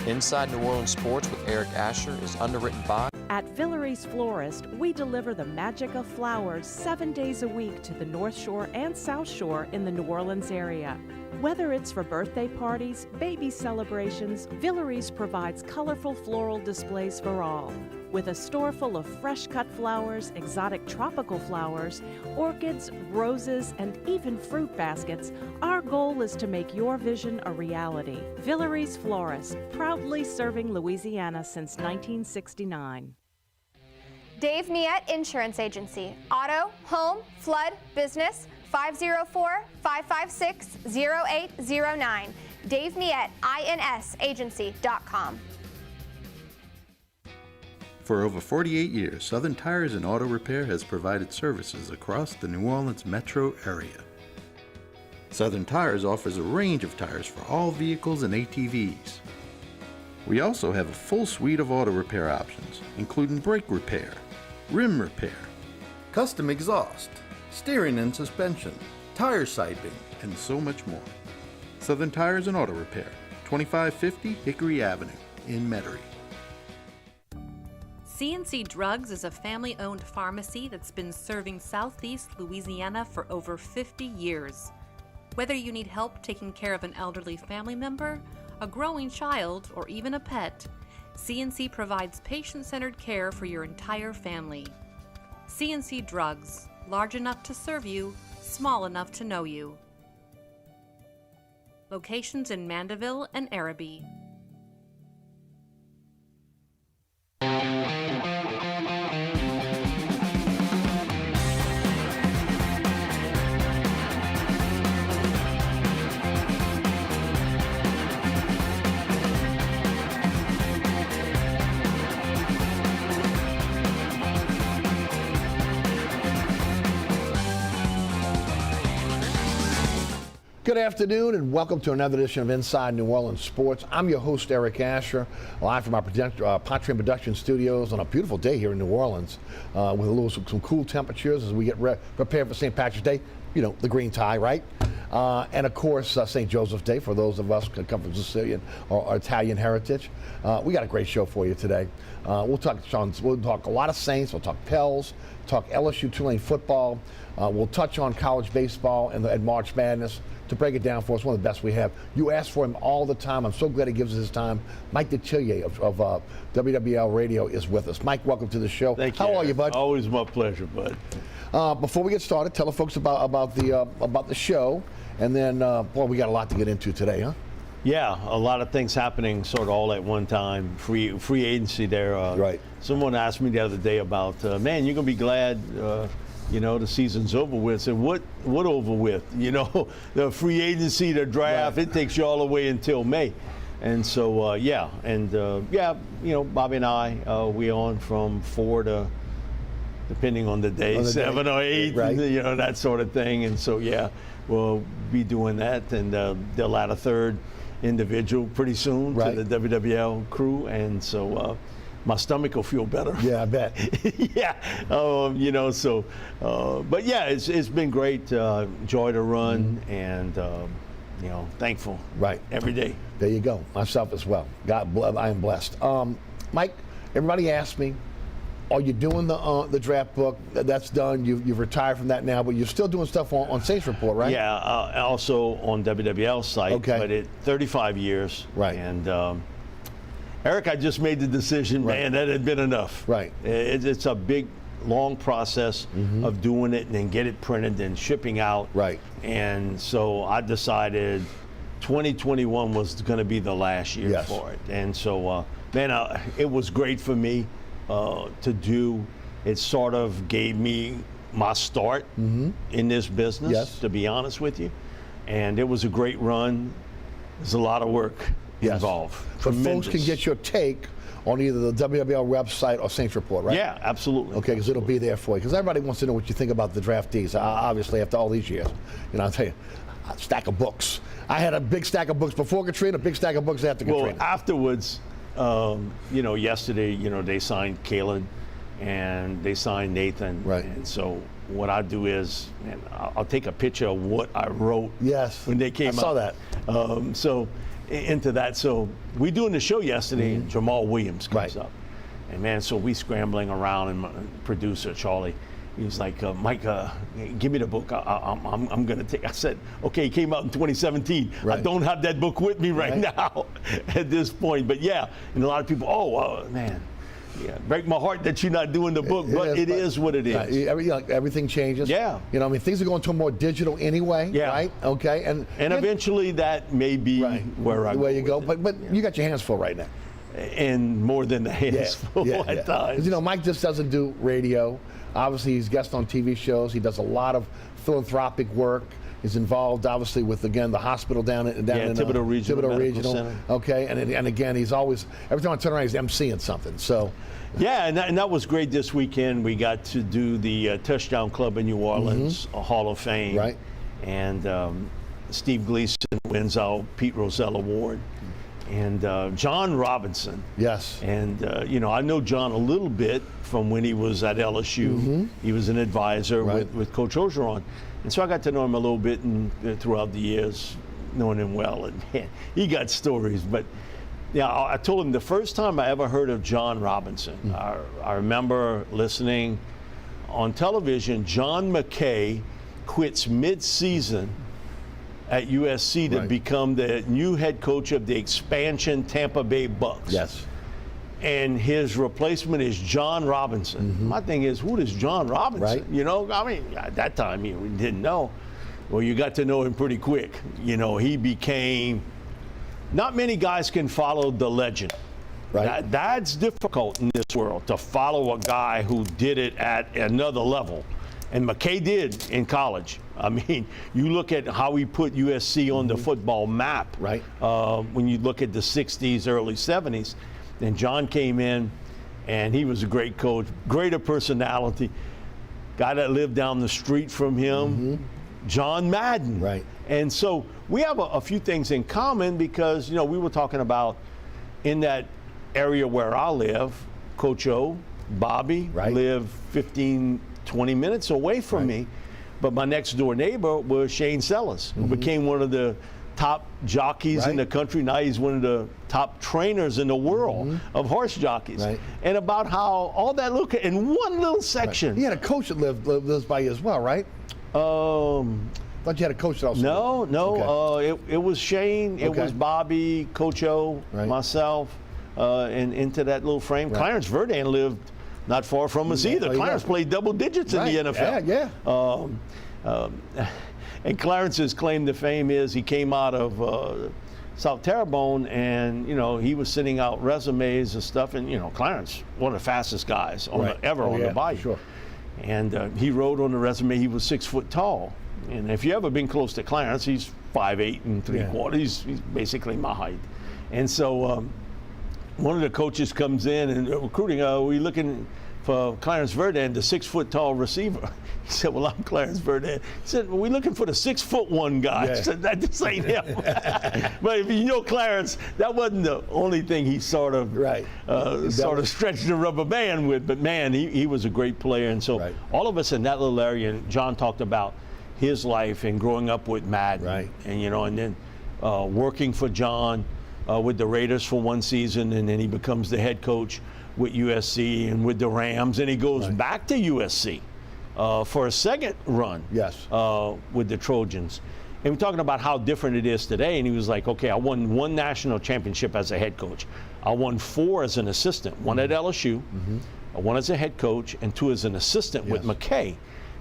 Inside New Orleans Sports with Eric Asher is underwritten by... At Villeries Florist, we deliver the magic of flowers 7 days a week to the North Shore and South Shore in the New Orleans area. Whether it's for birthday parties, baby celebrations, Villeries provides colorful floral displays for all. With a store full of fresh-cut flowers, exotic tropical flowers, orchids, roses, and even fruit baskets, our goal is to make your vision a reality. Villeries Florist, proudly serving Louisiana since 1969. Dave Miette Insurance Agency. Auto, home, flood, business, 504-556-0809. Dave Miette, INSagency.com. For over 48 years, Southern Tires and Auto Repair has provided services across the New Orleans metro area. Southern Tires offers a range of tires for all vehicles and ATVs. We also have a full suite of auto repair options, including brake repair, rim repair, custom exhaust, steering and suspension, tire siping, and so much more. Southern Tires and Auto Repair, 2550 Hickory Avenue in Metairie. C&C Drugs is a family-owned pharmacy that's been serving Southeast Louisiana for over 50 years. Whether you need help taking care of an elderly family member, a growing child, or even a pet, C&C provides patient-centered care for your entire family. C&C Drugs, large enough to serve you, small enough to know you. Locations in Mandeville and Araby. Good afternoon and welcome to another edition of Inside New Orleans Sports. I'm your host, Eric Asher, live from our Pontryagin Production Studios on a beautiful day here in New Orleans with some cool temperatures as we get prepared for St. Patrick's Day. You know, the green tie, right? And of course, St. Joseph's Day for those of us who come from Sicilian or Italian heritage. We got a great show for you today. We'll talk a lot of Saints, we'll talk Pels, talk LSU Tulane football. We'll touch on college baseball and March Madness. To break it down for us, one of the best we have. You ask for him all the time. I'm so glad he gives us his time. Mike Detillier of WWL Radio is with us. Mike, welcome to the show. Thank you. How are you, bud? Always my pleasure, bud. Before we get started, tell the folks about the show, and then boy, we got a lot to get into today, huh? Yeah, a lot of things happening sort of all at one time. Free agency there. Right. Someone asked me the other day about, man, you're gonna be glad. The season's over with. I said, what over with? The free agency, the draft, right. It takes you all the way until May. And so, Bobby and I, we on from 4 to, depending on the day, 7 or 8, right. That sort of thing. And so, we'll be doing that. And they'll add a third individual pretty soon right. to the WWL crew. And so, my stomach will feel better. Yeah, I bet. Yeah, but yeah, it's been great. Joy to run, and thankful. Right. Every day. There you go. Myself as well. I am blessed. Mike, everybody asked me, are you doing the draft book? That's done. You've retired from that now, but you're still doing stuff on Saints Report, right? Yeah, also on WWL site. Okay. But 35 years. Right. And Eric, I just made the decision, right. Man, that had been enough. Right. It's a big, long process of doing it and then get it printed and shipping out. Right. And so I decided 2021 was going to be the last year for it. And so, it was great for me to do. It sort of gave me my start in this business, to be honest with you. And it was a great run. There's a lot of work. Involved. So folks can get your take on either the WWL website or Saints Report, right? Yeah, absolutely. Okay, because it'll be there for you. Because everybody wants to know what you think about the draftees. Obviously, after all these years, I'll tell you, a stack of books. I had a big stack of books before Katrina, a big stack of books after Katrina. Well, afterwards, yesterday, they signed Kalen and they signed Nathan. Right. And so what I do is, I'll take a picture of what I wrote. Yes. When they came out. I saw that. into that. So we doing the show yesterday, and Jamal Williams comes Right. up. And man, so we scrambling around, and my producer, Charlie, he was like, Mike, give me the book. I'm going to take. I said, okay, it came out in 2017. Right. I don't have that book with me right now at this point. But yeah, and a lot of people, man, yeah, break my heart that you're not doing the book, but it is what it is. Everything changes. Yeah. You know, I mean, things are going to more digital anyway, Yeah. right? Okay. And eventually that may be where you go. But you got your hands full right now. And more than the hands full at times. 'Cause, you know, Mike just doesn't do radio. Obviously, he's guest on TV shows. He does a lot of philanthropic work. He's involved, obviously, with, again, the hospital down in Thibodeau Regional. Center. Okay, and again, he's always, every time I turn around, he's emceeing something. So, yeah, and that was great this weekend. We got to do the Touchdown Club in New Orleans, a Hall of Fame. Right. And Steve Gleason wins our Pete Rozelle Award. And John Robinson. Yes. And, you know, I know John a little bit from when he was at LSU. He was an advisor with Coach Orgeron. And so I got to know him a little bit throughout the years, knowing him well. And man, he got stories. But, yeah, I told him the first time I ever heard of John Robinson, I remember listening on television. John McKay quits mid-season at USC to become the new head coach of the expansion Tampa Bay Bucks. Yes. And his replacement is John Robinson. My thing is, who is John Robinson? Right. You know, I mean, at that time, we didn't know. Well, you got to know him pretty quick. You know, he became, not many guys can follow the legend. Right. That's difficult in this world, to follow a guy who did it at another level. And McKay did in college. I mean, you look at how he put USC on the football map. Right. When you look at the 60s, early 70s. And John came in, and he was a great coach, greater personality. Guy that lived down the street from him, John Madden. Right. And so we have a few things in common because, you know, we were talking about in that area where I live, Coach O, Bobby, live 15, 20 minutes away from me. But my next door neighbor was Shane Sellers, who became one of the top jockeys in the country. Now he's one of the top trainers in the world of horse jockeys. And about how all that look in one little section. He had a coach that lives by you as well, right? Thought you had a coach that also No. It was Shane, it was Bobby, Coach O, myself, and into that little frame. Clarence Verdun lived not far from us either. Clarence played double digits in the NFL. And Clarence's claim to fame is he came out of South Terrebonne, and, you know, he was sending out resumes and stuff. And, you know, Clarence, one of the fastest guys ever on the bayou. Sure. And he wrote on the resume he was 6 foot tall. And if you ever been close to Clarence, he's 5'8" and 3/4. He's basically my height. And so one of the coaches comes in and recruiting, we looking for Clarence Verdun, the 6 foot tall receiver. He said, well, I'm Clarence Verdun. He said, well, we're looking for the 6 foot one guy. I said, that just ain't him. But if you know Clarence, that wasn't the only thing he sort of stretched the rubber band with. But man, he was a great player. And so all of us in that little area, and John talked about his life and growing up with Madden. And, you know, and then working for John with the Raiders for one season, and then he becomes the head coach with USC and with the Rams, and he goes back to USC for a second run with the Trojans. And we're talking about how different it is today, and he was like, okay, I won 1 national championship as a head coach. I won 4 as an assistant, 1 at LSU, 1 as a head coach, and 2 as an assistant with McKay.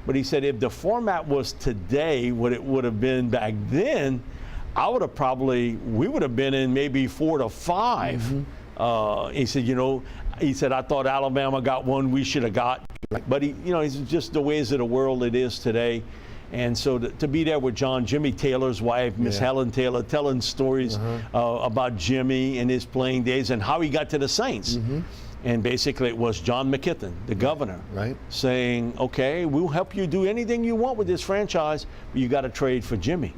But he said if the format was today what it would have been back then, we would have been in maybe 4 to 5. He said, you know, I thought Alabama got 1 we should have got. But he, you know, it's just the ways of the world it is today. And so to be there with John, Jimmy Taylor's wife, Miss Helen Taylor, telling stories about Jimmy and his playing days and how he got to the Saints. And basically it was John McKithen, the governor, saying, okay, we'll help you do anything you want with this franchise, but you got to trade for Jimmy.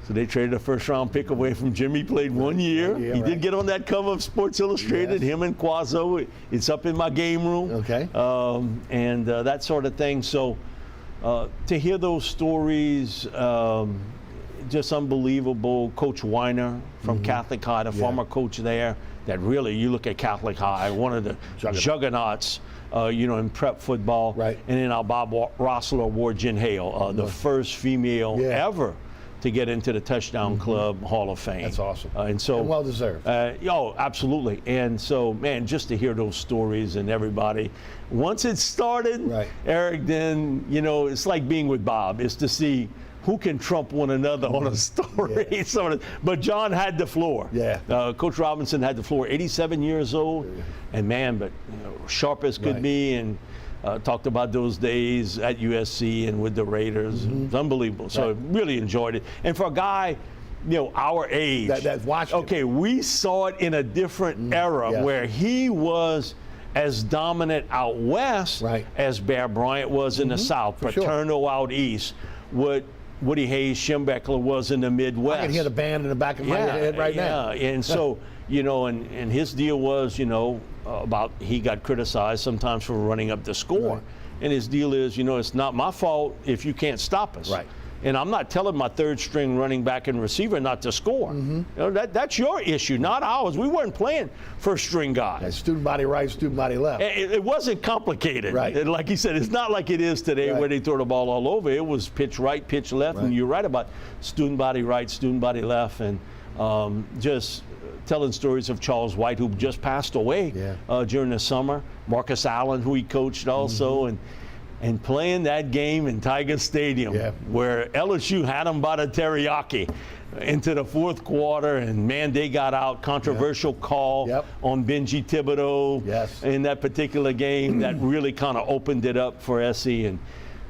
So they traded a first-round pick away from Jimmy, played 1 year. He did get on that cover of Sports Illustrated, him and Quazzo. It's up in my game room. And that sort of thing. So to hear those stories, just unbelievable. Coach Weiner from Catholic High, the former coach there, that really, you look at Catholic High, one of the juggernauts, in prep football. Right. And then our Bob Rossler Award, Jen Hale, the first female ever to get into the Touchdown Club Hall of Fame. That's awesome. And well deserved. Absolutely. And so, man, just to hear those stories and everybody, once it started, Eric, then, it's like being with Bob. It's to see who can trump one another on a story. But John had the floor. Coach Robinson had the floor, 87 years old. And, man, but sharp as could be, and talked about those days at USC and with the Raiders. It was unbelievable. So I really enjoyed it. And for a guy, our age, that watched we saw it in a different era where he was as dominant out west as Bear Bryant was in the South, Paterno out east, what Woody Hayes Schembeckler was in the Midwest. I can hear the band in the back of my head right now. And so, and his deal was, about he got criticized sometimes for running up the score. And his deal is, it's not my fault if you can't stop us. And I'm not telling my third string running back and receiver not to score. That's your issue, not ours. We weren't playing first string guys. Student body right, student body left. It wasn't complicated. Like he said, it's not like it is today where they throw the ball all over. It was pitch right, pitch left, and you're right about student body right, student body left, and just telling stories of Charles White, who just passed away during the summer. Marcus Allen, who he coached also, and playing that game in Tiger Stadium where LSU had them by the teriyaki into the fourth quarter, and man, they got out. Controversial call on Benji Thibodeau in that particular game that really kind of opened it up for SC. And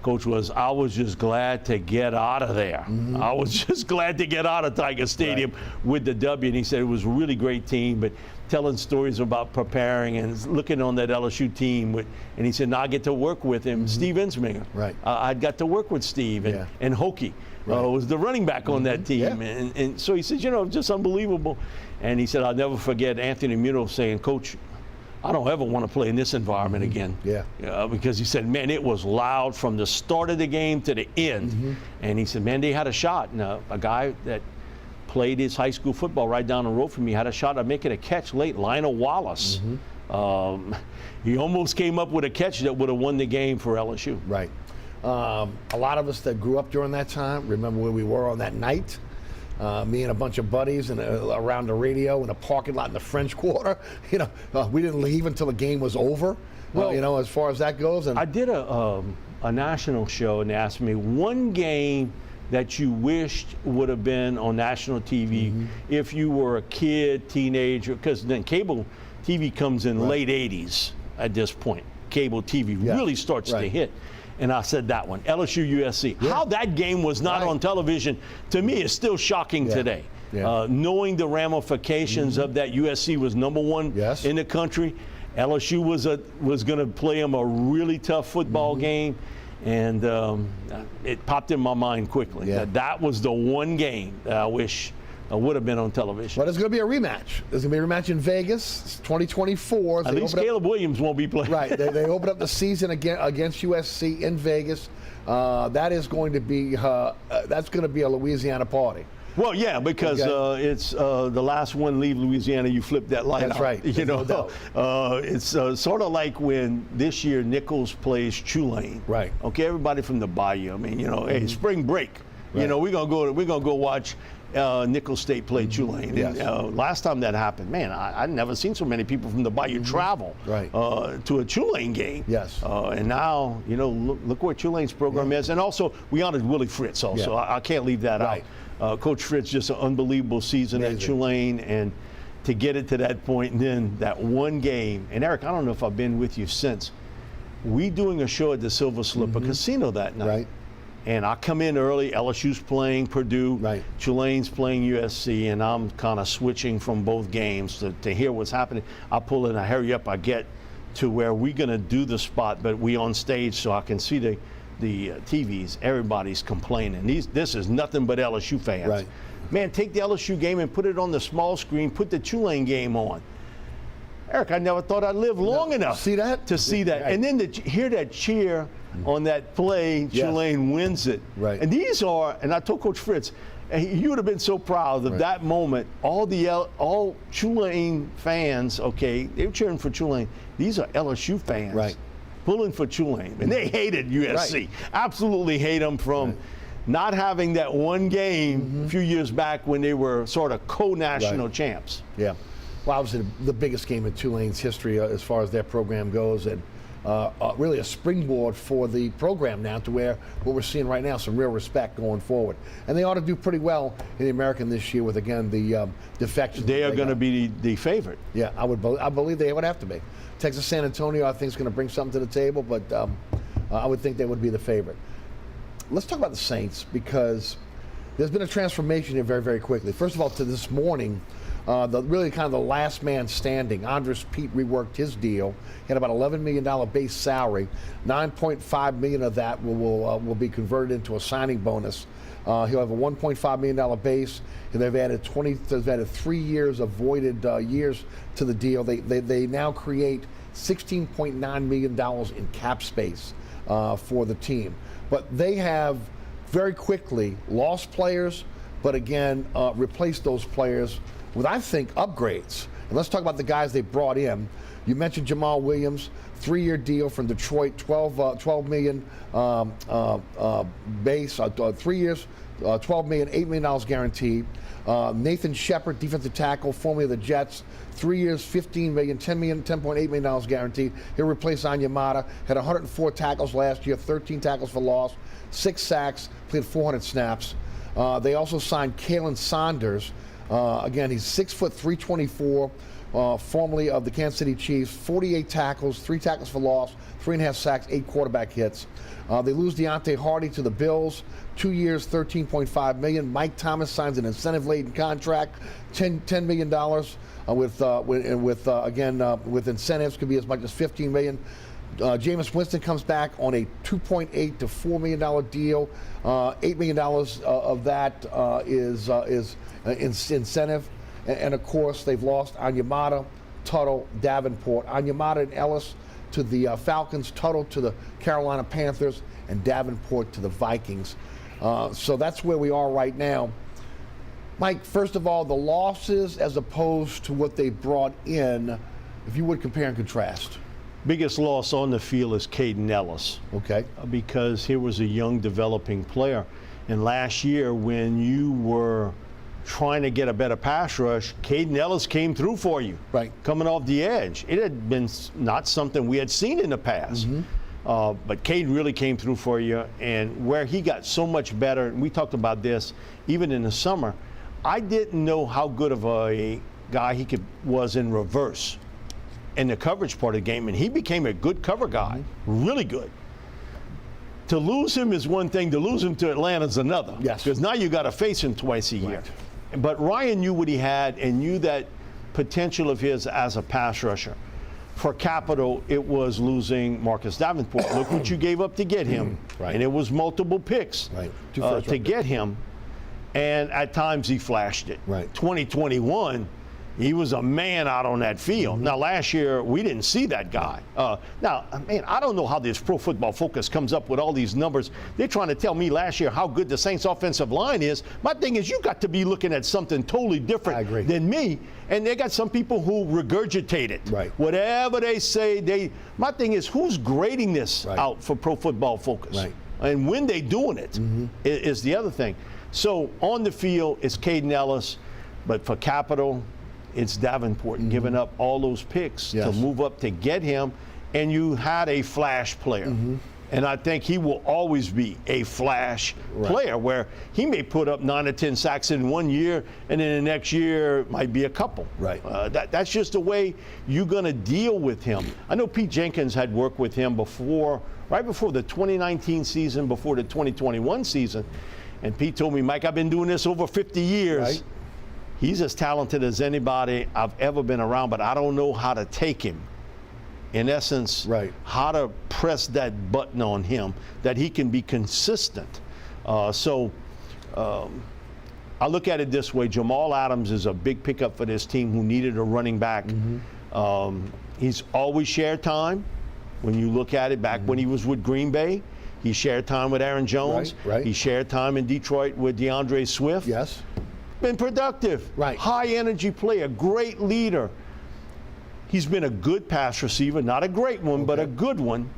Coach I was just glad to get out of there. I was just glad to get out of Tiger Stadium with the W. And he said it was a really great team, but telling stories about preparing and looking on that LSU team. And he said, I get to work with him. Steve Ensminger. I got to work with Steve. And Hokie was the running back on that team. And so he said, just unbelievable. And he said, I'll never forget Anthony Muno saying, Coach, I don't ever want to play in this environment again. Because he said, man, it was loud from the start of the game to the end. And he said, man, they had a shot. And a guy that played his high school football right down the road from me had a shot at making a catch late, Lionel Wallace. He almost came up with a catch that would have won the game for LSU. A lot of us that grew up during that time remember where we were on that night. Me and a bunch of buddies and around the radio in a parking lot in the French Quarter. We didn't leave until the game was over. Well, as far as that goes. And I did a national show, and they asked me one game that you wished would have been on national TV if you were a kid, teenager, because then cable TV comes in late 80s at this point. Cable TV really starts to hit. And I said that one, LSU USC. How that game was not on television, to me, is still shocking today. Knowing the ramifications of that, USC was #1 in the country. LSU was going to play them a really tough football game. And it popped in my mind quickly. That was the one game that I wish would have been on television. But there's going to be a rematch. There's going to be a rematch in Vegas. It's 2024. At least Caleb Williams won't be playing. They open up the season against USC in Vegas. That is going to be a Louisiana party. Well, yeah, because it's the last one leave Louisiana, you flip that line That's out. right. It's sort of like when this year Nichols plays Tulane. Okay, everybody from the Bayou. I mean, hey, spring break. We're gonna go watch Nichols State play Tulane. And, last time that happened, man, I'd never seen so many people from the Bayou travel to a Tulane game. And now, look where Tulane's program is. And also, we honored Willie Fritz also. I can't leave that out. Coach Fritz, just an unbelievable season at Tulane, and to get it to that point, and then that one game. And Eric, I don't know if I've been with you since. We doing a show at the Silver Slipper Casino that night. And I come in early, LSU's playing Purdue, Tulane's playing USC, and I'm kind of switching from both games to hear what's happening. I pull in, I hurry up, I get to where we're going to do the spot, but we on stage so I can see the TVs. Everybody's complaining. This is nothing but LSU fans. Man, take the LSU game and put it on the small screen, put the Tulane game on. Eric, I never thought I'd live long enough to see that. And then to hear that cheer on that play, Tulane wins it. And these are, and I told Coach Fritz, And you would have been so proud of that moment. All Tulane fans, okay, they were cheering for Tulane. These are LSU fans pulling for Tulane. And they hated USC. Absolutely hate them from not having that one game a few years back when they were sort of co-national champs. Yeah. Well, obviously the biggest game in Tulane's history as far as their program goes, and really a springboard for the program now to where what we're seeing right now, some real respect going forward. And they ought to do pretty well in the American this year with, again, the defections. They are going to be the favorite. Yeah, I believe they would have to be. Texas San Antonio, I think, is going to bring something to the table, but I would think they would be the favorite. Let's talk about the Saints, because there's been a transformation here very, very quickly. First of all, to this morning, really kind of the last man standing. Andres Pete reworked his deal. He had about $11 million base salary. $9.5 million of that will be converted into a signing bonus. He'll have a $1.5 million base, and they've added 3 years of voided years to the deal. They now create $16.9 million in cap space for the team. But they have very quickly lost players, but again, replaced those players with, I think, upgrades. And let's talk about the guys they brought in. You mentioned Jamal Williams, 3-year deal from Detroit, $12 million base, 3 years, $12 million, $8 million guaranteed. Nathan Shepard, defensive tackle, formerly of the Jets, 3 years, $15 million, $10.8 million guaranteed. He'll replace Anyamata. Had 104 tackles last year, 13 tackles for loss, 6 sacks, played 400 snaps. They also signed Kalen Saunders. Again, he's 6 foot 324, formerly of the Kansas City Chiefs, 48 tackles, 3 tackles for loss, 3.5 sacks, 8 quarterback hits. They lose Deontay Hardy to the Bills, 2 years, $13.5 million. Mike Thomas signs an incentive-laden contract, $10 million with incentives, could be as much as $15 million. Jameis Winston comes back on a $2.8 to $4 million deal. $8 million of that is incentive. And of course, they've lost Anyamata, Tuttle, Davenport. Anyamata and Ellis to the Falcons, Tuttle to the Carolina Panthers, and Davenport to the Vikings. So that's where we are right now. Mike, first of all, the losses as opposed to what they brought in, if you would compare and contrast. Biggest loss on the field is Caden Ellis. Okay. Because he was a young developing player. And last year, when you were trying to get a better pass rush, Caden Ellis came through for you. Right. Coming off the edge. It had been not something we had seen in the past. But Caden really came through for you. And where he got so much better, and we talked about this even in the summer, I didn't know how good of a guy he was in reverse in the coverage part of the game, and he became a good cover guy, really good. To lose him is one thing, to lose him to Atlanta is another. Yes. Because now you got to face him twice a year. Right. But Ryan knew what he had and knew that potential of his as a pass rusher. For capital, it was losing Marcus Davenport. Look what you gave up to get him. Right. And it was multiple picks to get him. And at times he flashed it. Right. 2021, he was a man out on that field. Now, last year, we didn't see that guy. Now, man, I don't know how this Pro Football Focus comes up with all these numbers. They're trying to tell me last year how good the Saints offensive line is. My thing is, you got to be looking at something totally different than me. And they got some people who regurgitate it. Right. Whatever they say, my thing is, who's grading this out for Pro Football Focus? Right. And when they doing it is the other thing. So on the field, it's Caden Ellis, but for capital, it's Davenport giving up all those picks to move up to get him, and you had a flash player. And I think he will always be a flash player where he may put up 9 or 10 sacks in 1 year, and then the next year might be a couple. Right. That's just the way you're going to deal with him. I know Pete Jenkins had worked with him right before the 2019 season, before the 2021 season. And Pete told me, Mike, I've been doing this over 50 years. Right. He's as talented as anybody I've ever been around, but I don't know how to take him. In essence, how to press that button on him that he can be consistent. I look at it this way. Jamal Adams is a big pickup for this team who needed a running back. He's always shared time. When you look at it back when he was with Green Bay, He shared time with Aaron Jones. Right. He shared time in Detroit with DeAndre Swift. Yes. Been productive. Right. High energy player, great leader. He's been a good pass receiver, not a great one, but a good one.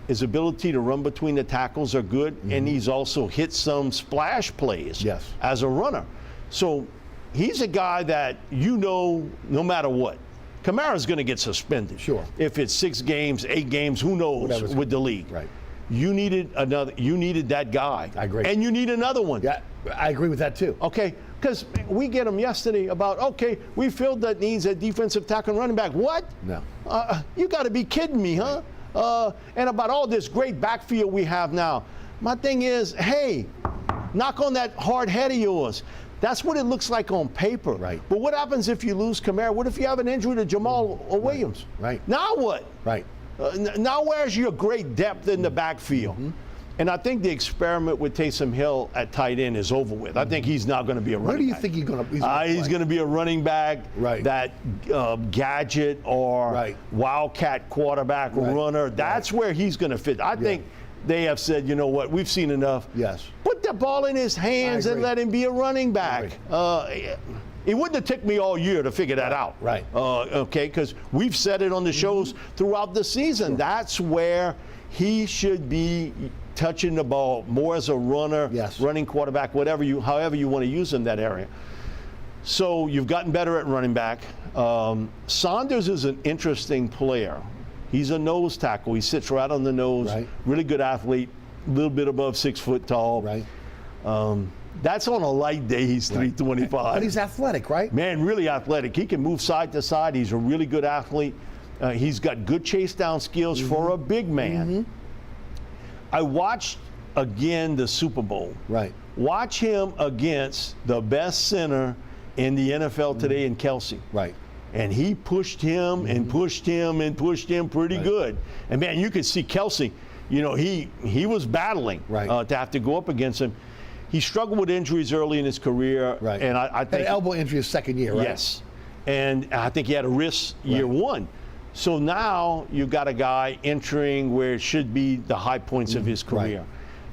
His ability to run between the tackles are good, and he's also hit some splash plays as a runner. So he's a guy that no matter what, Kamara's going to get suspended. Sure. If it's 6 games, 8 games, who knows with the league. Right. You needed that guy. I agree. And you need another one. Yeah, I agree with that too. Okay, because we get them yesterday about, okay, we filled that needs at defensive tackle and running back. What? No. You got to be kidding me, huh? And about all this great backfield we have now. My thing is, hey, knock on that hard head of yours. That's what it looks like on paper. Right. But what happens if you lose Kamara? What if you have an injury to Jamal or Williams? Right. Now what? Right. Now where's your great depth in the backfield? And I think the experiment with Taysom Hill at tight end is over with. I think he's now going to be a running back. Where do you think he's going to be? He's going to be a running back, that gadget or wildcat quarterback runner. That's where he's going to fit. I think they have said, you know what, we've seen enough. Yes. Put the ball in his hands and let him be a running back. It wouldn't have took me all year to figure that out. Right. Okay, because we've said it on the shows throughout the season. Sure. That's where he should be touching the ball more as a runner, running quarterback, however you want to use him in that area. So you've gotten better at running back. Saunders is an interesting player. He's a nose tackle. He sits right on the nose. Right. Really good athlete, a little bit above 6 foot tall. Right. That's on a light day. He's 325. But he's athletic, right? Man, really athletic. He can move side to side. He's a really good athlete. He's got good chase down skills for a big man. I watched again the Super Bowl. Right. Watch him against the best center in the NFL today in Kelsey. Right. And he pushed him and pushed him and pushed him pretty good. And man, you could see Kelsey, he was battling to have to go up against him. He struggled with injuries early in his career. Right. And I think an elbow injury his second year, right? Yes. And I think he had a wrist year 1. So now you've got a guy entering where it should be the high points of his career.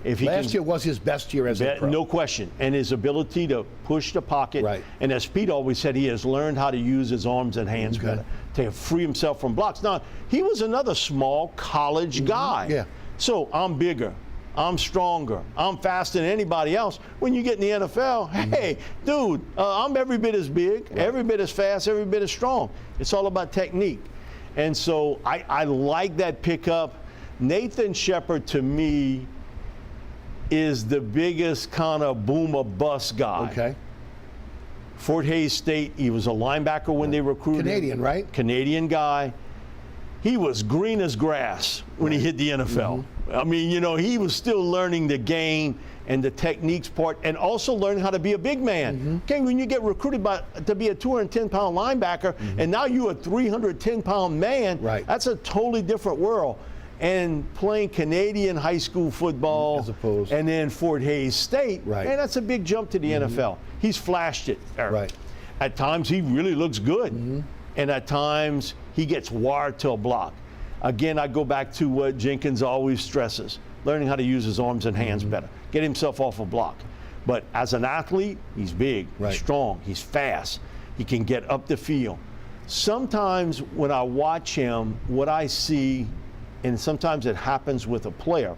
If he Last year was his best year as a pro. No question. And his ability to push the pocket. Right. And as Pete always said, he has learned how to use his arms and hands better to free himself from blocks. Now, he was another small college guy. Yeah. So I'm bigger. I'm stronger. I'm faster than anybody else. When you get in the NFL, hey, dude, I'm every bit as big, every bit as fast, every bit as strong. It's all about technique. And so I like that pickup. Nathan Shepard, to me, is the biggest kind of boom or bust guy. Okay. Fort Hays State, he was a linebacker when they recruited him. Canadian, right? Canadian guy. He was green as grass when he hit the NFL. I mean, he was still learning the game and the techniques part, and also learning how to be a big man. Okay, when you get recruited to be a 210-pound linebacker, and now you're a 310-pound man, that's a totally different world. And playing Canadian high school football, as opposed, and then Fort Hays State, man, that's a big jump to the NFL. He's flashed it, Eric. Right. At times, he really looks good. And at times, he gets wired to a block. Again, I go back to what Jenkins always stresses, learning how to use his arms and hands better, get himself off a block. But as an athlete, he's big, he's strong, he's fast, he can get up the field. Sometimes when I watch him, what I see, and sometimes it happens with a player,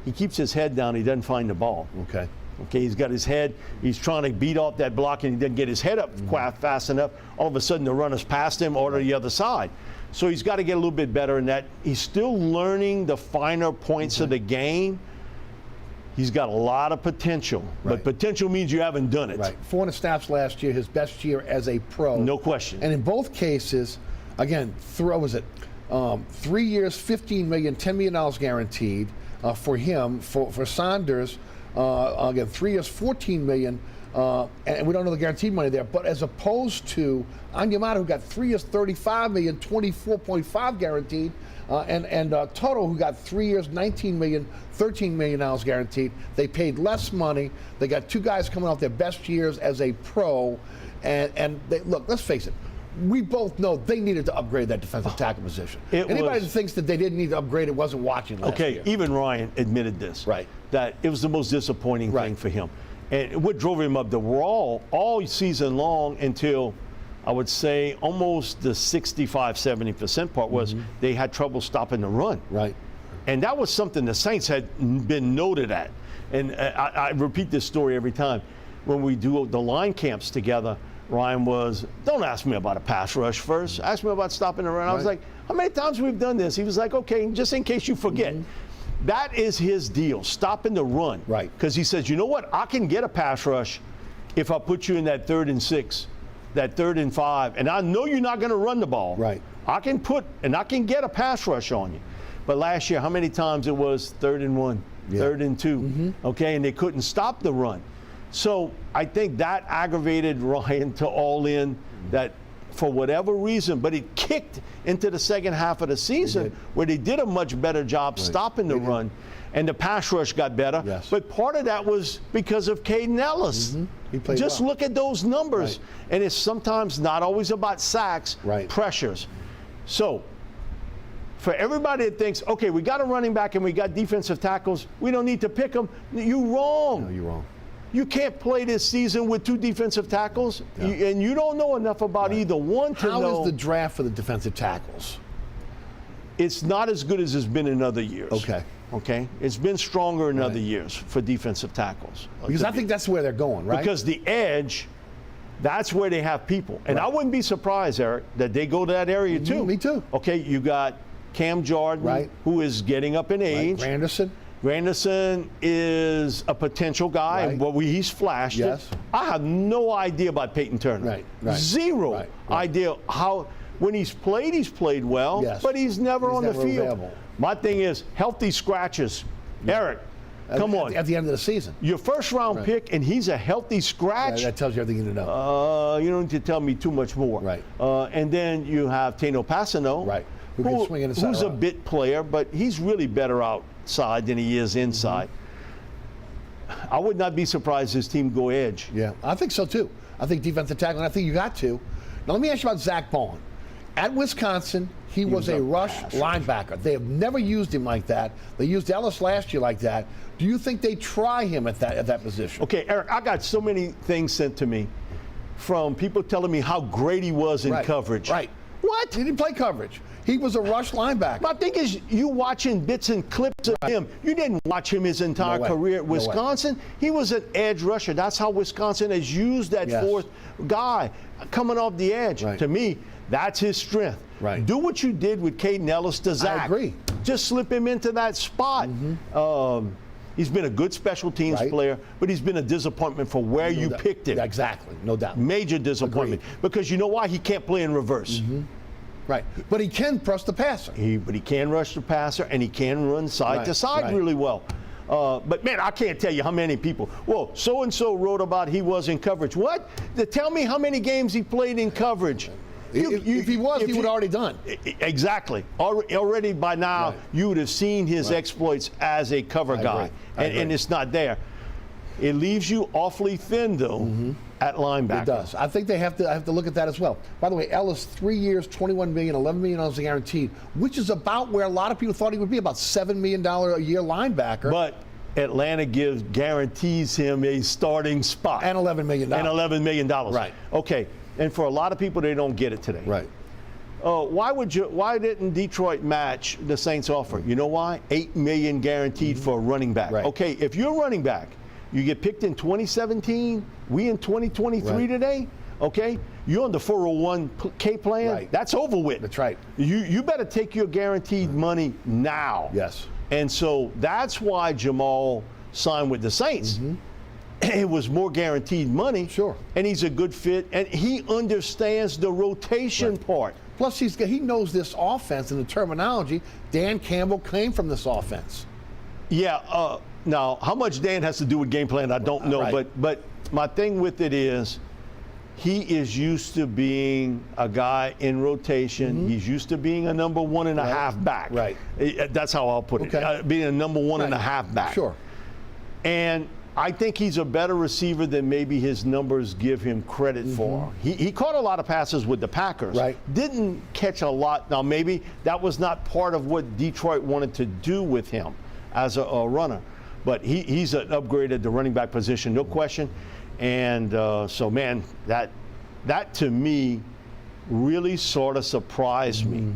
he keeps his head down, he doesn't find the ball. Okay, he's got his head, he's trying to beat off that block and he doesn't get his head up quite fast enough. All of a sudden the runner's past him or to the other side. So he's got to get a little bit better in that. He's still learning the finer points of the game. He's got a lot of potential, but potential means you haven't done it. 400 snaps last year, his best year as a pro. No question. And in both cases, again, 3 years, $15 million, $10 million guaranteed for him. For Saunders, again, 3 years, $14 million, and we don't know the guaranteed money there. But as opposed to Onyemata, who got 3 years, $35 million, 24.5 guaranteed, and Toto, who got 3 years, $19 million, $13 million guaranteed. They paid less money. They got 2 guys coming off their best years as a pro, and they, look, let's face it. we both know they needed to upgrade that defensive tackle position. Anybody that thinks that they didn't need to upgrade it wasn't watching last year. Even Ryan admitted this. Right. That it was the most disappointing thing for him. And what drove him up the wall all season long until, I would say, almost the 65-70% part was they had trouble stopping the run. Right. And that was something the Saints had been noted at. And I repeat this story every time. When we do the line camps together, Ryan was, don't ask me about a pass rush first. Ask me about stopping the run. I was like, how many times we've done this? He was like, okay, just in case you forget. That is his deal, stopping the run. Right. Because he says, you know what? I can get a pass rush if I put you in that 3rd and 6, that 3rd and 5, and I know you're not going to run the ball. Right. I can get a pass rush on you. But last year, how many times it was 3rd and 1, 3rd and 2, okay, and they couldn't stop the run. So I think that aggravated Ryan to all in, that for whatever reason, but it kicked into the second half of the season where they did a much better job stopping the run, and the pass rush got better. Yes. But part of that was because of Caden Ellis. He played Just well. look at those numbers. And it's sometimes not always about sacks, pressures. So for everybody that thinks, okay, we got a running back and we got defensive tackles, we don't need to pick them, you're wrong. No, you're wrong. You can't play this season with 2 defensive tackles, and you don't know enough about either one to know. How is the draft for the defensive tackles? It's not as good as it's been in other years. Okay? It's been stronger in other years for defensive tackles. Because I think that's where they're going, right? Because the edge, that's where they have people. And I wouldn't be surprised, Eric, that they go to that area too. Me too. Okay, you got Cam Jordan, who is getting up in age. Granderson is a potential guy. Well, he's flashed it. I have no idea about Peyton Turner. Zero idea how. When he's played well, but he's never on the field. Available. My thing is healthy scratches. Eric, come on. At the end of the season. Your first round pick, and he's a healthy scratch. That tells you everything you need to know. You don't need to tell me too much more. And then you have Tano Passano, who's a bit player, but he's really better outside than he is inside. I would not be surprised his team go edge. Yeah, I think so too. I think defensive tackle, and I think you got to. Now let me ask you about Zach Bond. At Wisconsin, he was a rush linebacker. They have never used him like that. They used Ellis last year like that. Do you think they try him at that position? Okay, Eric, I got so many things sent to me from people telling me how great he was in coverage. What? He didn't play coverage. He was a rush linebacker. My thing is, you watching bits and clips of him. You didn't watch him his entire career at Wisconsin. He was an edge rusher. That's how Wisconsin has used that fourth guy coming off the edge. To me, that's his strength. Do what you did with Caden Ellis to Zach. I agree. Just slip him into that spot. He's been a good special teams player, but he's been a disappointment for where you picked him. Exactly, no doubt. Major disappointment. Because you know why? He can't play in reverse. But he can rush the passer. But he can rush the passer, and he can run side to side really well. But, man, I can't tell you how many people. Whoa, so-and-so wrote about he was in coverage. What? Tell me how many games he played in coverage. If he would have already done. Exactly. Already by now, you would have seen his exploits as a cover guy. And it's not there. It leaves you awfully thin, though, at linebacker. It does. I think they have to look at that as well. By the way, Ellis, 3 years, $21 million, $11 million guaranteed, which is about where a lot of people thought he would be, about $7 million a year linebacker. But Atlanta guarantees him a starting spot. And $11 million. And $11 million. Right. Okay. And for a lot of people, they don't get it today. Why didn't Detroit match the Saints offer? You know why? $8 million guaranteed for a running back. Okay, if you're a running back, you get picked in 2017, we in 2023 today, okay? You're on the 401k plan. That's over with. That's right. You better take your guaranteed money now. Yes. And so that's why Jamal signed with the Saints. It was more guaranteed money. Sure. And he's a good fit, and he understands the rotation part. Plus, he knows this offense and the terminology. Dan Campbell came from this offense. Yeah. Now, how much Dan has to do with game plan, I don't know. But my thing with it is, he is used to being a guy in rotation. He's used to being a number 1.5 back. That's how I'll put it. Being a number 1.5 back. Sure. And I think he's a better receiver than maybe his numbers give him credit for. He caught a lot of passes with the Packers. Right. Didn't catch a lot. Now, maybe that was not part of what Detroit wanted to do with him as a runner. But he's an upgrade at the running back position, no question. And so, man, that to me really sort of surprised me.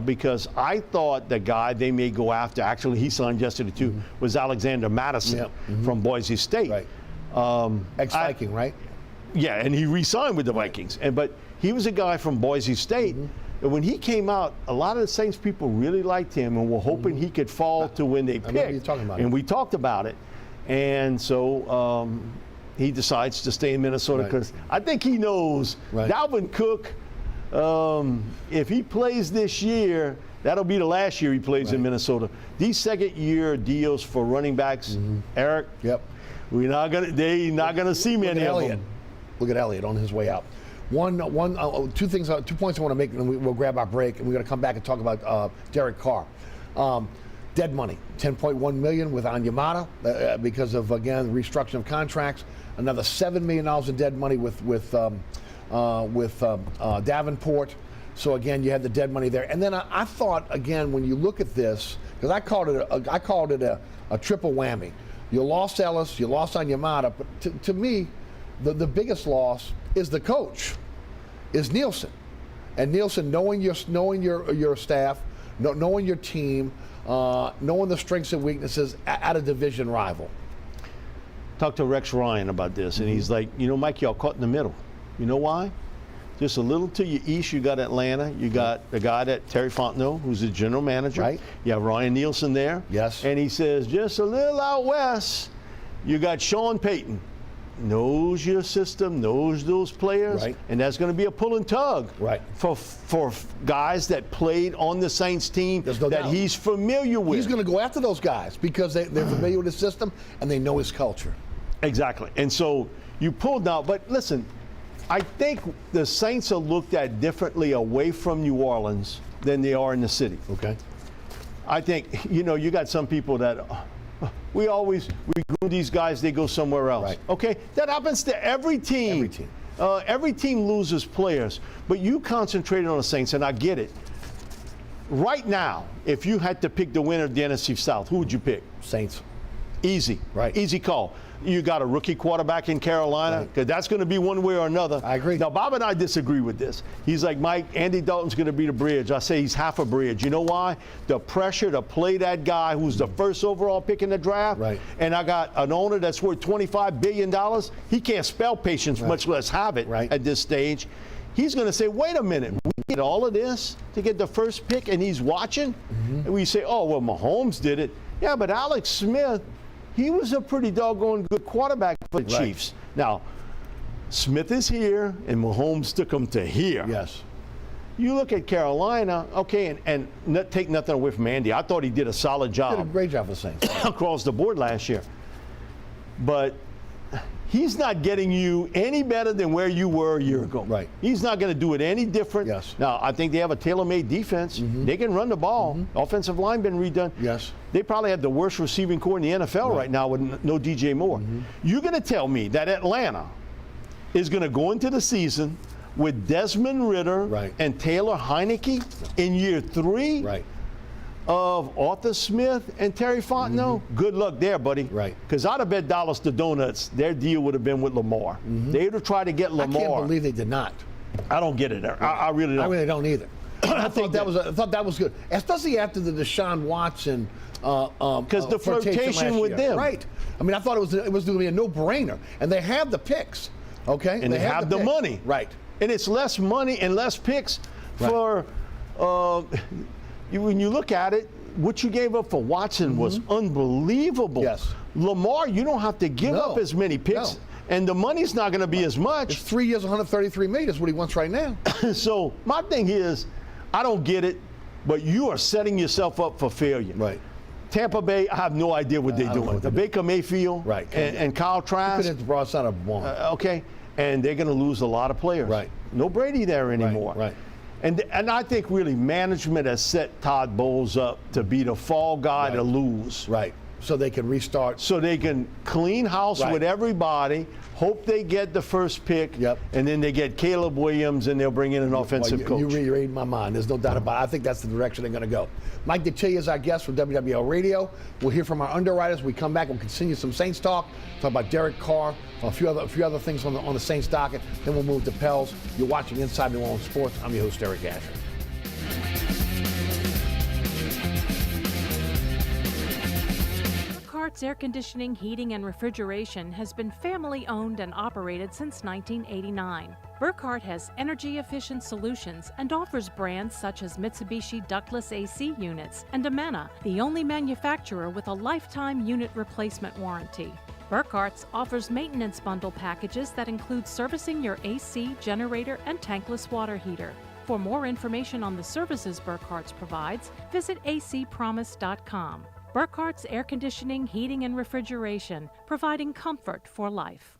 Because I thought the guy they may go after, actually he signed yesterday too, was Alexander Madison from Boise State. Right. Ex-Viking, right? Yeah, and he re-signed with the Vikings. But he was a guy from Boise State. And when he came out, a lot of the Saints people really liked him and were hoping he could fall to when they picked. I remember you talking about it. And we talked about it. And so he decides to stay in Minnesota because I think he knows Dalvin Cook, if he plays this year, that'll be the last year he plays in Minnesota. These second-year deals for running backs, Eric. Yep. They're not gonna see many of them. Look at Elliott on his way out. Two points I want to make, and we'll grab our break, and we're going to come back and talk about Derek Carr. Dead money, $10.1 million with Onyemata because of, again, restructuring of contracts. Another $7 million in dead money with Davenport. So again, you had the dead money there. And then I thought, again, when you look at this, because I called it a triple whammy. You lost Ellis, you lost Onyemata, but to me, the biggest loss is the coach, is Nielsen. And Nielsen, knowing your staff, knowing your team, knowing the strengths and weaknesses at a division rival. Talked to Rex Ryan about this, and he's like, Mike, y'all caught in the middle. You know why? Just a little to your east, you got Atlanta. You got the guy that Terry Fontenot, who's the general manager. Right. You have Ryan Nielsen there. Yes. And he says, just a little out west, you got Sean Payton. Knows your system, knows those players, and that's going to be a pull and tug for guys that played on the Saints team that he's familiar with. He's going to go after those guys because they're familiar with his system and they know his culture. Exactly. And so you pulled out, but listen, I think the Saints are looked at differently away from New Orleans than they are in the city. Okay. I think, you got some people that we groom these guys, they go somewhere else. Right. Okay, that happens to every team. Every team loses players, but you concentrated on the Saints, and I get it. Right now, if you had to pick the winner of the NFC South, who would you pick? Saints. Easy. Right. Easy call. You got a rookie quarterback in Carolina, because that's going to be one way or another. I agree. Now, Bob and I disagree with this. He's like, Mike, Andy Dalton's going to be the bridge. I say he's half a bridge. You know why? The pressure to play that guy who's the first overall pick in the draft. Right. And I got an owner that's worth $25 billion. He can't spell patience, much less have it at this stage. He's going to say, wait a minute, we did all of this to get the first pick, and he's watching? And we say, oh, well, Mahomes did it. Yeah, but Alex Smith, he was a pretty doggone good quarterback for the Chiefs. Now, Smith is here, and Mahomes took him to here. Yes. You look at Carolina, okay, and not take nothing away from Andy. I thought he did a solid job. He did a great job for the Saints. Across the board last year. But he's not getting you any better than where you were a year ago. Right. He's not going to do it any different. Yes. Now, I think they have a tailor-made defense. They can run the ball. Offensive line been redone. Yes. They probably have the worst receiving core in the NFL right now with no DJ Moore. You're going to tell me that Atlanta is going to go into the season with Desmond Ridder and Taylor Heineke in year 3 of Arthur Smith and Terry Fontenot? Good luck there, buddy. Right. Because I'd have bet dollars to donuts their deal would have been with Lamar. They would have tried to get Lamar. I can't believe they did not. I don't get it. I really don't. I really don't either. I thought that was good, especially after the Deshaun Watson. Because the flirtation with them. Right. I mean, I thought it was going to be a no-brainer, and they have the picks. Okay. And they have the money. Right. And it's less money and less picks for. When you look at it, what you gave up for Watson was unbelievable. Yes. Lamar, you don't have to give up as many picks, and the money's not going to be as much. It's 3 years, $133 million is what he wants right now. So my thing is, I don't get it, but you are setting yourself up for failure. Right. Tampa Bay, I have no idea what they're doing. The Baker Mayfield and Kyle Trask. Couldn't hit the broad side of one. Okay, and they're going to lose a lot of players. Right. No Brady there anymore. Right. And I think really management has set Todd Bowles up to be the fall guy to lose. Right. So they can restart. So they can clean house Right. with everybody, hope they get the first pick, Yep. and then they get Caleb Williams, and they'll bring in an offensive coach. You read my mind. There's no doubt about it. I think that's the direction they're going to go. Mike Detillier is our guest from WWL Radio. We'll hear from our underwriters. When we come back, we'll continue some Saints talk about Derek Carr, a few other things on the Saints docket. Then we'll move to Pels. You're watching Inside New Orleans Sports. I'm your host, Eric Asher. Burkhart's Air Conditioning, Heating, and Refrigeration has been family owned and operated since 1989. Burkhart has energy-efficient solutions and offers brands such as Mitsubishi ductless AC units and Amana, the only manufacturer with a lifetime unit replacement warranty. Burkhart's offers maintenance bundle packages that include servicing your AC, generator, and tankless water heater. For more information on the services Burkhart's provides, visit acpromise.com. Burkhart's Air Conditioning, Heating, and Refrigeration, providing comfort for life.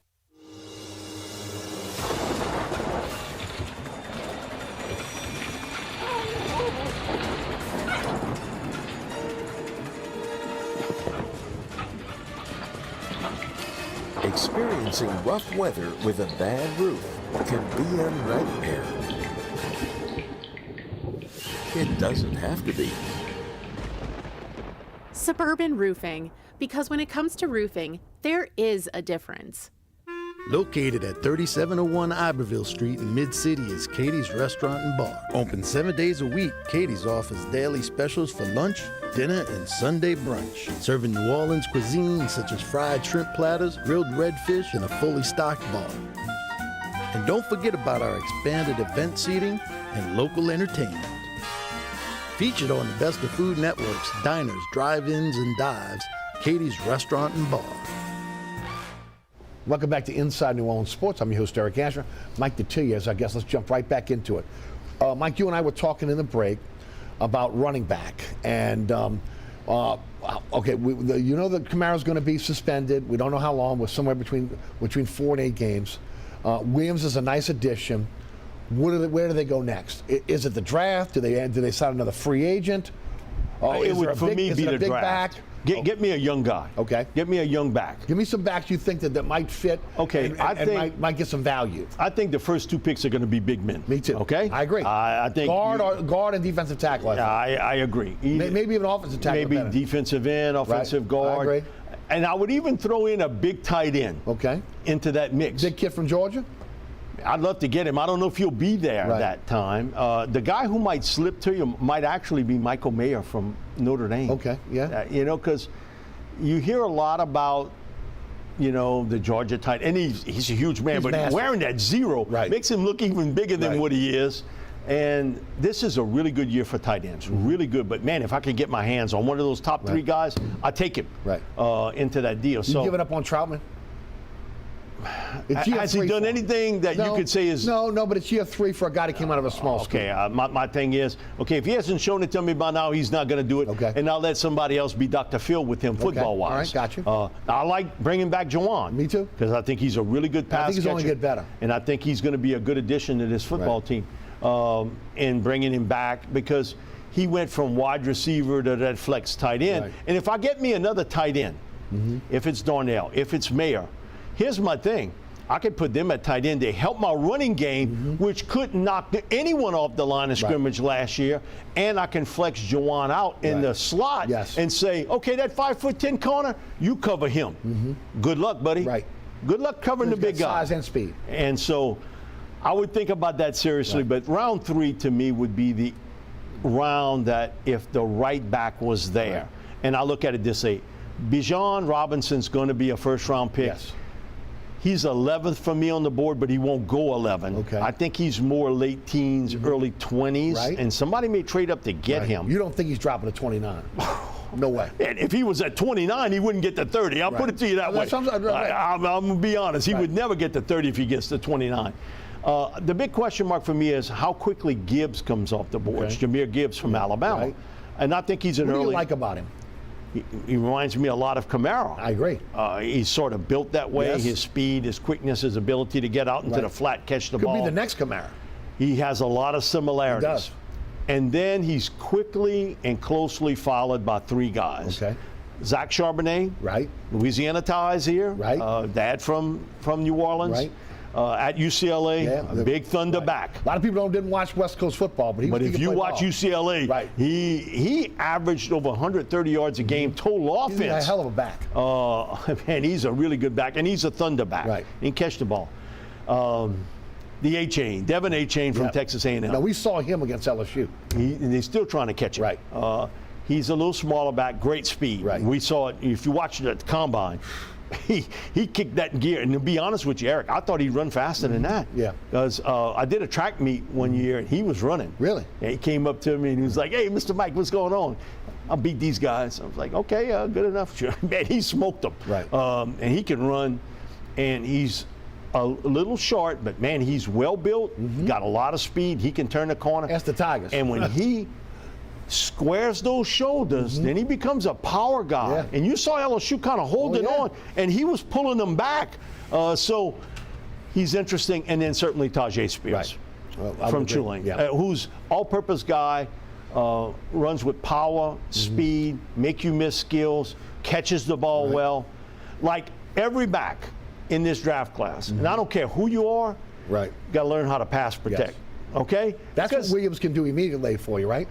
Experiencing rough weather with a bad roof can be a nightmare. It doesn't have to be. Suburban Roofing, because when it comes to roofing, there is a difference. Located at 3701 Iberville Street in Mid-City is Katie's Restaurant and Bar. Open 7 days a week, Katie's offers daily specials for lunch, dinner, and Sunday brunch. Serving New Orleans cuisine such as fried shrimp platters, grilled redfish, and a fully stocked bar. And don't forget about our expanded event seating and local entertainment. Featured on the Best of Food Network's diners, drive-ins, and dives, Katie's Restaurant and Bar. Welcome back to Inside New Orleans Sports. I'm your host, Eric Asher. Mike Detillier is our guest. Let's jump right back into it. Mike, you and I were talking in the break about running back. And, okay, you know that Kamara's going to be suspended. We don't know how long. We're somewhere between 4 and 8 games. Williams is a nice addition. Where do they go next? Is it the draft? Do they sign another free agent? It would, for me, be the draft. Get me a young guy. Okay. Get me a young back. Give me some backs you think that might fit. Okay, and I think might get some value. I think the first 2 picks are going to be big men. Me too. Okay, I agree. I think guard and defensive tackle. I agree. Maybe even offensive tackle. Maybe better. defensive end, offensive guard. I agree. And I would even throw in a big tight end. Okay. Into that mix. Big kid from Georgia. I'd love to get him. I don't know if he'll be there that time. The guy who might slip to you might actually be Michael Mayer from Notre Dame. Okay, yeah. Because you hear a lot about, the Georgia tight end. And he's a huge man, but massive. Wearing that 0 makes him look even bigger than what he is. And this is a really good year for tight ends, really good. But, man, if I could get my hands on one of those top 3 guys, I'd take him into that deal. You give it up on Troutman? Has he done anything that you could say is... No, but it's year 3 for a guy that came out of a small school. Okay, my thing is, if he hasn't shown it to me by now, he's not going to do it. Okay. And I'll let somebody else be Dr. Phil with him football-wise. All right, got you. I like bringing back Juwan. Me too. Because I think he's a really good pass catcher. I think he's only get better. And I think he's going to be a good addition to this football team. And bringing him back because he went from wide receiver to that flex tight end. Right. And if I get me another tight end, if it's Darnell, if it's Mayer, here's my thing. I could put them at tight end. They help my running game, which couldn't knock anyone off the line of scrimmage last year. And I can flex Juwan out in the slot and say, okay, that 5'10" corner, you cover him. Good luck, buddy. Right. Good luck covering the big guy. Size and speed. And so I would think about that seriously. But round 3 to me would be the round that if the right back was there. And I look at it this way. Bijan Robinson's going to be a first-round pick. Yes. He's 11th for me on the board, but he won't go 11. Okay. I think he's more late teens, early 20s, and somebody may trade up to get him. You don't think he's dropping to 29? No way. And if he was at 29, he wouldn't get to 30. I'll put it to you that way. I'm going to be honest. He would never get to 30 if he gets to 29. The big question mark for me is how quickly Gibbs comes off the boards. Jahmyr Gibbs from Alabama. And I think he's an early. What do you like about him? He reminds me a lot of Kamara. I agree. He's sort of built that way. Yes. His speed, his quickness, his ability to get out into the flat, catch the ball. Could be the next Kamara. He has a lot of similarities. He does. And then he's quickly and closely followed by 3 guys. Okay. Zach Charbonnet, right? Louisiana ties here, right? Dad from New Orleans, right? At UCLA, a big Thunder back. A lot of people didn't watch West Coast football, but if you watch UCLA, right. he averaged over 130 yards a game total offense. He's a hell of a back. Man, he's a really good back, and he's a Thunder back. Right. He can catch the ball. The A-Chain, Devin A-Chain from Texas A&M. Now, we saw him against LSU. And they're still trying to catch him. Right. He's a little smaller back, great speed. Right. We saw it, if you watch it at the Combine, he kicked that in gear. And to be honest with you, Eric, I thought he'd run faster than that. Yeah. Because I did a track meet one year, and he was running. Really? And he came up to me, and he was like, hey, Mr. Mike, what's going on? I'll beat these guys. I was like, okay, good enough. Man, he smoked them. Right. And he can run, and he's a little short, but man, he's well built, got a lot of speed. He can turn the corner. That's the Tigers. And when he squares those shoulders, then he becomes a power guy. Yeah. And you saw LSU kind of holding on, and he was pulling them back. So he's interesting. And then certainly Tajay Spears from Tulane, who's all-purpose guy, runs with power, speed, make you miss skills, catches the ball well. Like every back in this draft class, and I don't care who you are, got to learn how to pass protect. Okay? That's what Williams can do immediately for you, right?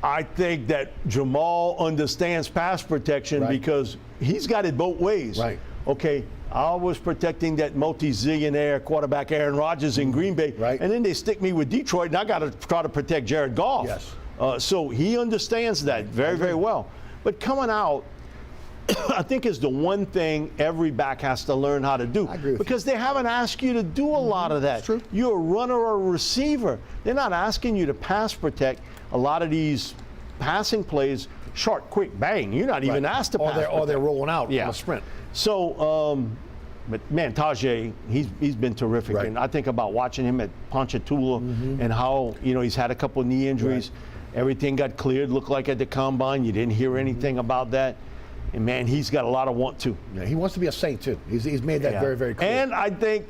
I think that Jamal understands pass protection because he's got it both ways. Right. Okay, I was protecting that multi-zillionaire quarterback Aaron Rodgers in Green Bay, and then they stick me with Detroit, and I got to try to protect Jared Goff. Yes. So he understands that very, very well. But coming out, I think is the one thing every back has to learn how to do. I agree with because they haven't asked you to do a lot of that. True. You're a runner or a receiver. They're not asking you to pass protect. A lot of these passing plays, short, quick, bang. You're not even asked to pass protect. Or they're rolling out on a sprint. So, but man, Tajay, he's been terrific. And I think about watching him at Ponchatoula and how, he's had a couple of knee injuries. Everything got cleared, looked like at the Combine. You didn't hear anything about that. And, man, he's got a lot of want to. Yeah, he wants to be a Saint, too. He's made that very, very clear. And I think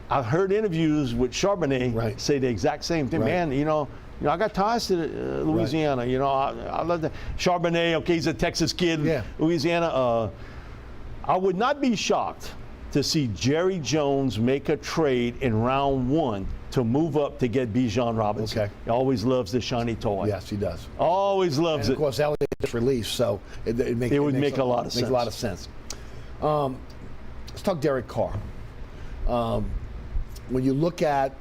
I've heard interviews with Charbonnet say the exact same thing. Man, I got ties to Louisiana. I love that. Charbonnet, okay, he's a Texas kid, Louisiana. I would not be shocked to see Jerry Jones make a trade in round 1 to move up to get Bijan Robinson. Okay. He always loves the shiny toy. Yes, he does. Always loves and it. Of course, Elliott just released, so it would make a lot of sense. Makes a lot of sense. Let's talk Derek Carr. When you look at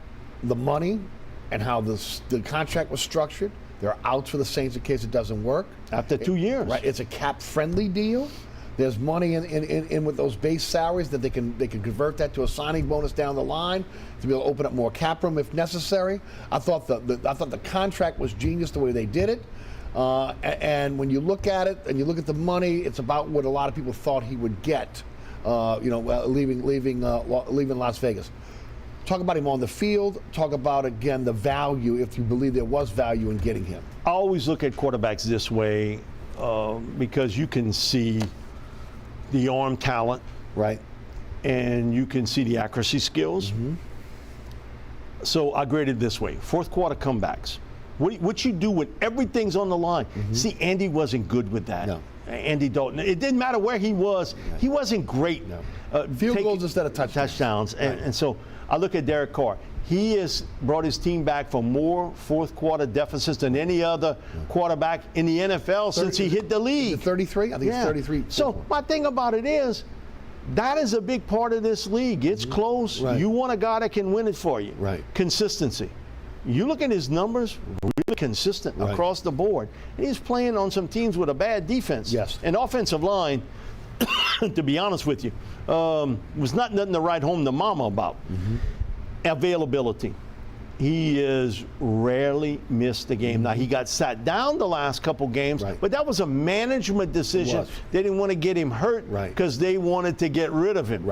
the money and how the contract was structured, there are outs for the Saints in case it doesn't work. After 2 years. Right. It's a cap-friendly deal. There's money in with those base salaries that they can convert that to a signing bonus down the line to be able to open up more cap room if necessary. I thought the contract was genius the way they did it. And when you look at it and you look at the money, it's about what a lot of people thought he would get. Leaving Las Vegas. Talk about him on the field. Talk about, again, the value, if you believe there was value in getting him. I always look at quarterbacks this way because you can see the arm talent. Right. And you can see the accuracy skills. So I graded this way. Fourth quarter comebacks. What you do when everything's on the line. See, Andy wasn't good with that. No. Andy Dalton. It didn't matter where he was. He wasn't great. No. Field goals instead of touchdowns. And so I look at Derek Carr. He has brought his team back from more fourth quarter deficits than any other quarterback in the NFL since he hit the league. 33? I think it's 33. So my thing about it is, that is a big part of this league. It's close. You want a guy that can win it for you. Right. Consistency. You look at his numbers, really consistent across the board. And he's playing on some teams with a bad defense. Yes. And offensive line, to be honest with you, was not nothing to write home to mama about. Availability. He has rarely missed a game. Now, he got sat down the last couple games, but that was a management decision. They didn't want to get him hurt because they wanted to get rid of him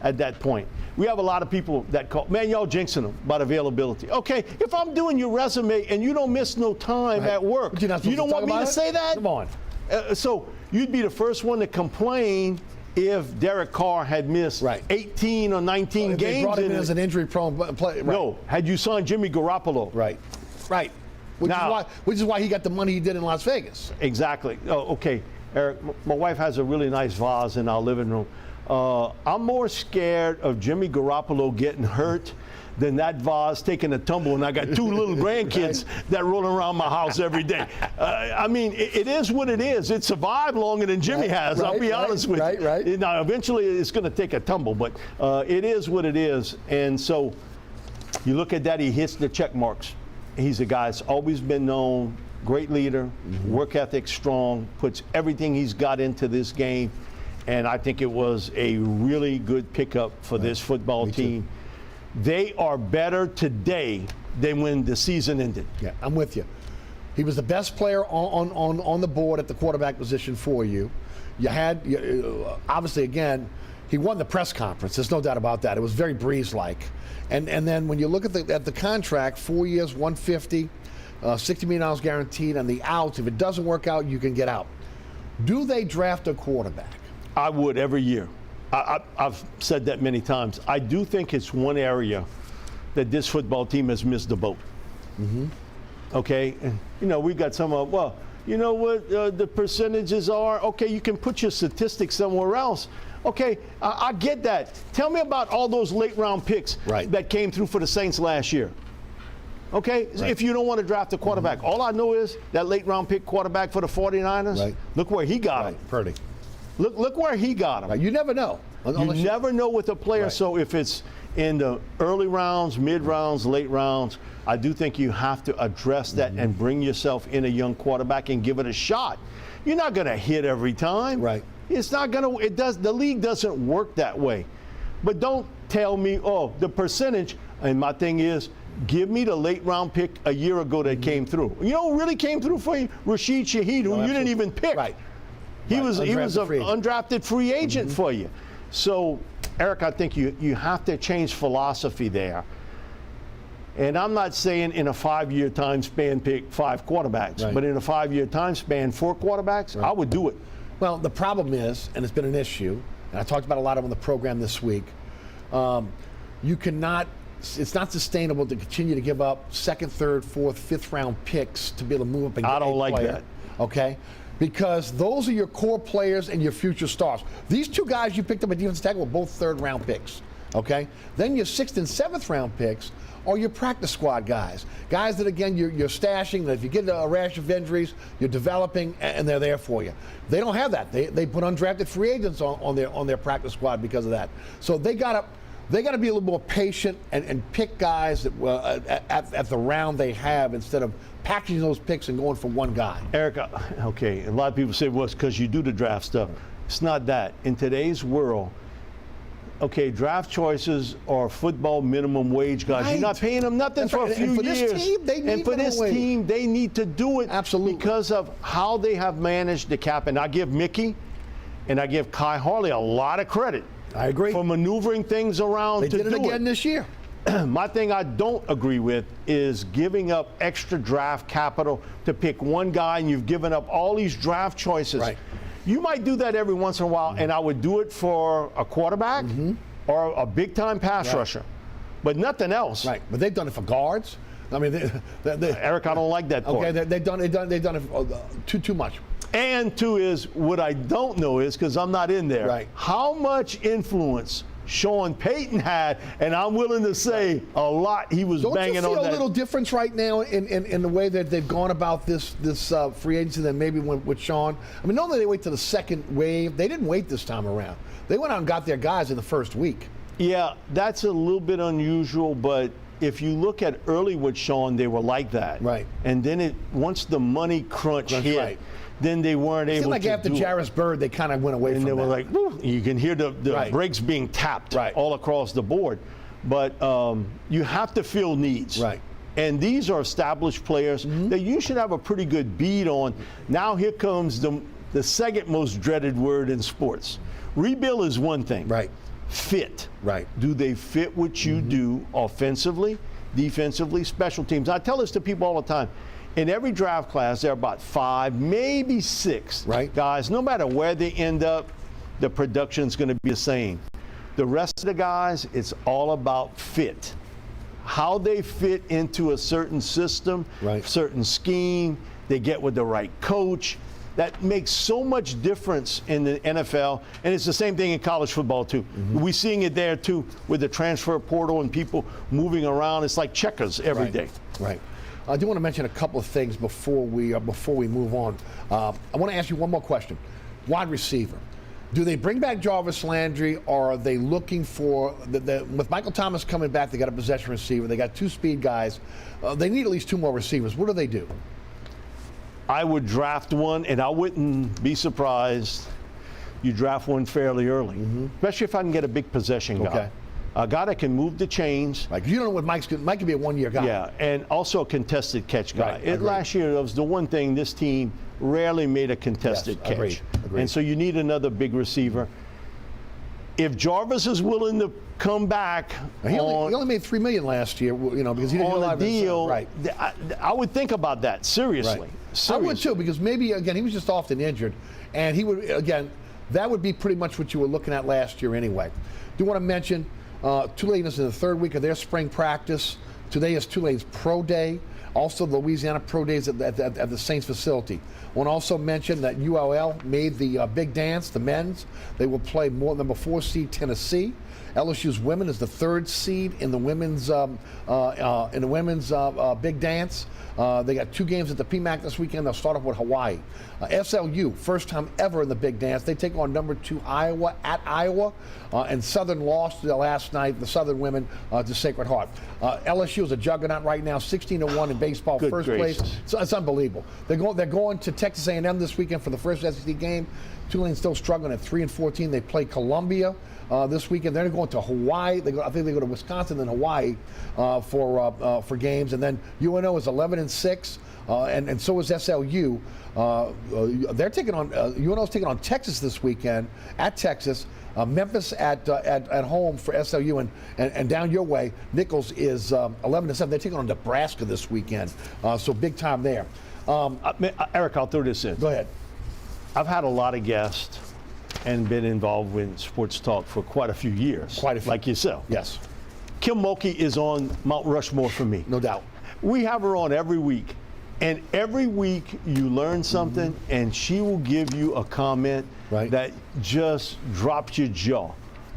at that point. We have a lot of people that call, man, y'all jinxing them about availability. Okay, if I'm doing your resume and you don't miss no time at work, you don't want me to say that? Come on. So you'd be the first one to complain if Derek Carr had missed 18 or 19 games. They brought him in as an injury-prone player. No, had you signed Jimmy Garoppolo. Right. Which is why he got the money he did in Las Vegas. Exactly. Oh, okay. Eric, my wife has a really nice vase in our living room. I'm more scared of Jimmy Garoppolo getting hurt than that vase taking a tumble, and I got 2 little grandkids that roll around my house every day. I mean, it is what it is. It survived longer than Jimmy has, I'll be honest with you. Now, eventually it's going to take a tumble, but it is what it is. And so you look at that, he hits the check marks. He's a guy that's always been known, great leader, work ethic strong, puts everything he's got into this game. And I think it was a really good pickup for this football team. They are better today than when the season ended. Yeah, I'm with you. He was the best player on the board at the quarterback position for you. You had, obviously, again, he won the press conference. There's no doubt about that. It was very Breeze-like. And then when you look at the contract, 4 years, $150, $60 million guaranteed, and the out, if it doesn't work out, you can get out. Do they draft a quarterback? I would every year. I've said that many times. I do think it's one area that this football team has missed the boat. Okay? And, you know, we got some of, well, you know what the percentages are? Okay, you can put your statistics somewhere else. Okay, I get that. Tell me about all those late-round picks that came through for the Saints last year. Okay, if you don't want to draft a quarterback. All I know is that late-round pick quarterback for the 49ers, look where he got him. Purdy. Look where he got him. You never know. You never know with a player. So if it's in the early rounds, mid rounds, late rounds, I do think you have to address that and bring yourself in a young quarterback and give it a shot. You're not going to hit every time. It's not going to. It does. The league doesn't work that way. But don't tell me, oh, the percentage. And my thing is, give me the late round pick a year ago that came through. You know who really came through for you? Rashid Shaheed, who you didn't even pick. He was an undrafted free agent for you. So, Eric, I think you have to change philosophy there. And I'm not saying in a 5-year time span pick 5 quarterbacks, but in a 5-year time span 4 quarterbacks, I would do it. Well, the problem is, and it's been an issue, and I talked about a lot of it on the program this week, you cannot, it's not sustainable to continue to give up 2nd, 3rd, 4th, 5th round picks to be able to move up and get I don't like that. Okay? Because those are your core players and your future stars. These 2 guys you picked up at defensive tackle were both 3rd round picks. Okay? Then your 6th and 7th round picks are your practice squad guys. Guys that, again, you're stashing, that if you get a rash of injuries, you're developing, and they're there for you. They don't have that. They put undrafted free agents on their practice squad because of that. So they got to be a little more patient and pick guys that, at the round they have, instead of packaging those picks and going for one guy. Eric, okay, a lot of people say, well, it's because you do the draft stuff. It's not that. In today's world, okay, draft choices are football minimum wage guys. You're not paying them nothing for a few years. And for this team, they need to do it because of how they have managed the cap. And I give Mickey and I give Kai Harley a lot of credit. I agree. For maneuvering things around to do it. They did it again this year. My thing I don't agree with is giving up extra draft capital to pick one guy, and you've given up all these draft choices. You might do that every once in a while, and I would do it for a quarterback or a big-time pass rusher, but nothing else. But they've done it for guards. I mean, Eric, I don't like that part. Okay, they've done it too much. And 2 is, what I don't know is, because I'm not in there, how much influence Sean Payton had, and I'm willing to say a lot. He was banging on that. Don't you feel a little difference right now in the way that they've gone about this free agency than maybe with Sean? I mean, normally they wait till the second wave. They didn't wait this time around. They went out and got their guys in the first week. Yeah, that's a little bit unusual, but if you look at early with Sean, they were like that. And then once the money crunch hit, then they weren't able to do it. It seemed like after Jarvis Bird, they kind of went away from that. And they were like, woo, you can hear the brakes being tapped all across the board. But you have to fill needs. And these are established players that you should have a pretty good bead on. Now here comes the second most dreaded word in sports. Rebuild is one thing. Fit. Do they fit what you do offensively, defensively, special teams? I tell this to people all the time. In every draft class, there are about 5, maybe 6 guys. No matter where they end up, the production's going to be the same. The rest of the guys, it's all about fit. How they fit into a certain system, certain scheme, they get with the right coach. that makes so much difference in the NFL, and it's the same thing in college football too. We're seeing it there too with the transfer portal and people moving around. It's like checkers every day. Right. I do want to mention a couple of things before we move on. I want to ask you one more question. Wide receiver. Do they bring back Jarvis Landry, or are they looking for with Michael Thomas coming back? They got a possession receiver. They got 2 speed guys. They need at least 2 more receivers. What do they do? I would draft one, and I wouldn't be surprised you draft one fairly early, especially if I can get a big possession guy. Okay. A guy that can move the chains. Like, you don't know what Mike could be a 1-year guy. Yeah, and also a contested catch guy. Right, Last year, that was the one thing this team rarely made a contested catch. Agreed. And so you need another big receiver. If Jarvis is willing to come back he only made $3 million last year, because he didn't do a lot on a deal, right. I would think about that seriously. Right. Seriously. I would too, because maybe, again, he was just often injured, and he would, again, that would be pretty much what you were looking at last year anyway. Do want to mention Tulane is in the 3rd week of their spring practice. Today is Tulane's Pro Day. Also, the Louisiana Pro Days at the Saints facility. I want to also mention that ULL made the big dance, the men's. They will play number 4 seed Tennessee. LSU's women is the 3rd seed in the women's big dance. They got 2 games at the PMAC this weekend. They'll start off with Hawaii. SLU, first time ever in the big dance. They take on number 2 Iowa at Iowa. And Southern lost last night, the Southern women, to Sacred Heart. LSU is a juggernaut right now, 16-1 in baseball, Good first gracious. place. So it's unbelievable. They're going to Texas A&M this weekend for the first SEC game. Tulane's still struggling at 3-14. They play Columbia this weekend. They're going to Hawaii. I think they go to Wisconsin and Hawaii for games. And then UNO is 11-6, and so is SLU. They're taking on UNO's taking on Texas this weekend at Texas. Memphis at home for SLU, and down your way, Nichols is 11-7. They're taking on Nebraska this weekend, so big time there. Eric, I'll throw this in. Go ahead. I've had a lot of guests and been involved with sports talk for quite a few years. Quite a few. Like yourself. Yes. Kim Mulkey is on Mount Rushmore for me. No doubt. We have her on every week. And every week you learn something, and she will give you a comment that just drops your jaw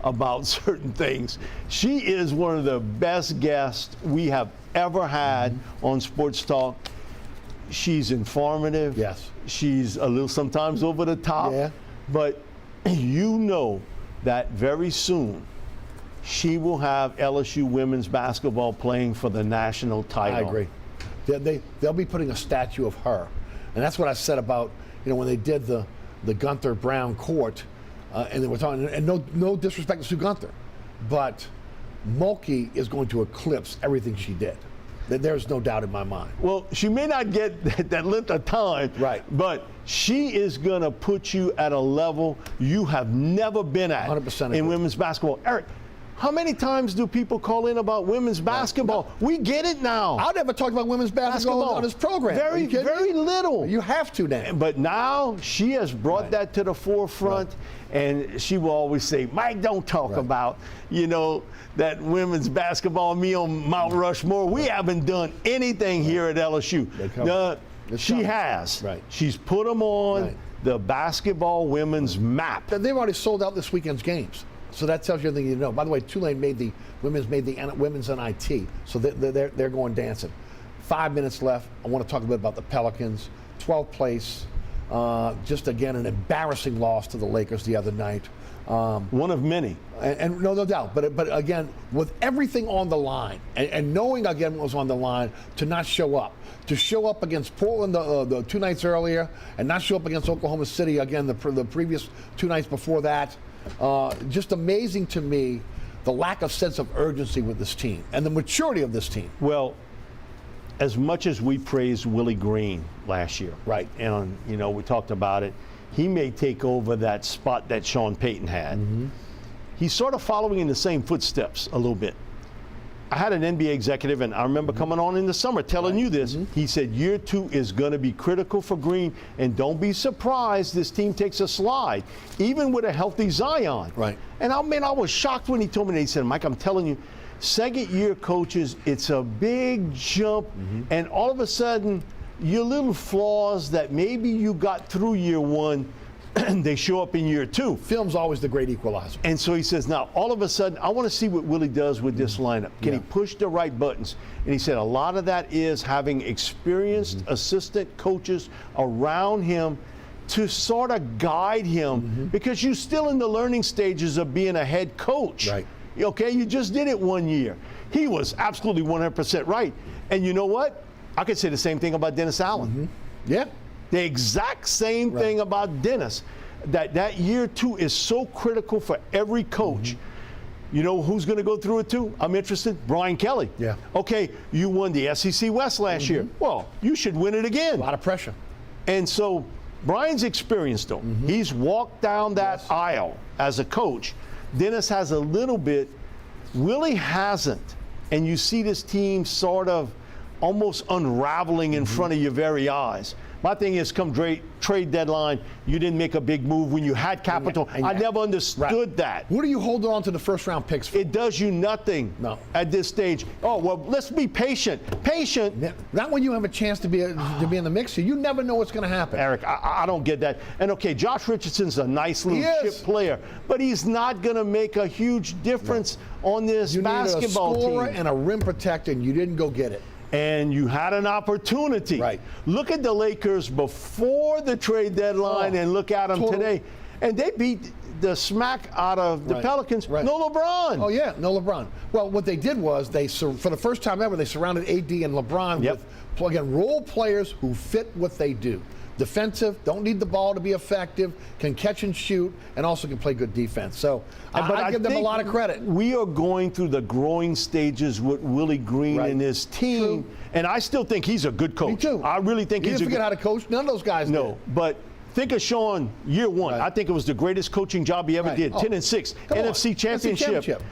about certain things. She is one of the best guests we have ever had on Sports Talk. She's informative. Yes. She's a little sometimes over the top. Yeah. But you know that very soon she will have LSU women's basketball playing for the national title. I agree. They'll be putting a statue of her, and that's what I said about when they did the Gunther Brown court, and they were talking. And no disrespect to Sue Gunther, but Mulkey is going to eclipse everything she did. There's no doubt in my mind. Well, she may not get that length of time, right? But she is going to put you at a level you have never been at 100% in women's basketball. Eric, how many times do people call in about women's basketball? No. We get it now. I'll never talk about women's basketball on this program. Very little. You have to now. But now she has brought that to the forefront, and she will always say, Mike, don't talk about, that women's basketball, me on Mount Rushmore. We haven't done anything here at LSU. She has. Right. She's put them on the basketball women's map. They've already sold out this weekend's games. So that tells you everything you know. By the way, Tulane made the women's NIT, so they're going dancing. 5 minutes left. I want to talk a bit about the Pelicans. 12th place. Just again an embarrassing loss to the Lakers the other night. One of many. And no doubt. But again, with everything on the line, and knowing again what was on the line, to not show up. To show up against Portland the 2 nights earlier, and not show up against Oklahoma City again the previous 2 nights before that. Just amazing to me, the lack of sense of urgency with this team and the maturity of this team. Well, as much as we praised Willie Green last year, and we talked about it, he may take over that spot that Sean Payton had. He's sort of following in the same footsteps a little bit. I had an NBA executive, and I remember coming on in the summer telling you this. He said year 2 is going to be critical for Green, and don't be surprised this team takes a slide, even with a healthy Zion. And I was shocked when he told me that. He said, Mike, I'm telling you, second-year coaches, it's a big jump, and all of a sudden your little flaws that maybe you got through year one, they show up in year two. Film's always the great equalizer. And so he says, now, all of a sudden, I want to see what Willie does with this lineup. Can he push the right buttons? And he said a lot of that is having experienced assistant coaches around him to sort of guide him because you're still in the learning stages of being a head coach. Right. Okay, you just did it 1 year. He was absolutely 100% right. And you know what? I could say the same thing about Dennis Allen. Yeah. The exact same thing about Dennis. That year two is so critical for every coach. You know who's going to go through it too? I'm interested. Brian Kelly. Yeah. Okay, you won the SEC West last year. Well, you should win it again. A lot of pressure. And so Brian's experienced though. He's walked down that aisle as a coach. Dennis has a little bit. Willie hasn't. And you see this team sort of almost unraveling in front of your very eyes. My thing is, come trade deadline, you didn't make a big move when you had capital. I never understood that. What are you holding on to the first round picks for? It does you nothing at this stage. Oh, well, let's be patient. Patient. Not when you have a chance to be in the mix. You never know what's going to happen. Eric, I don't get that. And okay, Josh Richardson's a nice little chip player, but he's not going to make a huge difference on this basketball team. You need a scorer team. and a rim protector, and you didn't go get it. And you had an opportunity. Right. Look at the Lakers before the trade deadline and look at them today. And they beat the smack out of the Pelicans. No LeBron. Oh, yeah, no LeBron. Well, what they did was for the first time ever, they surrounded AD and LeBron with, again, role players who fit what they do. Defensive, don't need the ball to be effective, can catch and shoot, and also can play good defense. So I give them a lot of credit. We are going through the growing stages with Willie Green and his team, and I still think he's a good coach. Me too. I really think he's a good coach. You didn't forget how to coach. None of those guys did. But think of Sean year one. I think it was the greatest coaching job he ever did. 10-6, NFC Championship.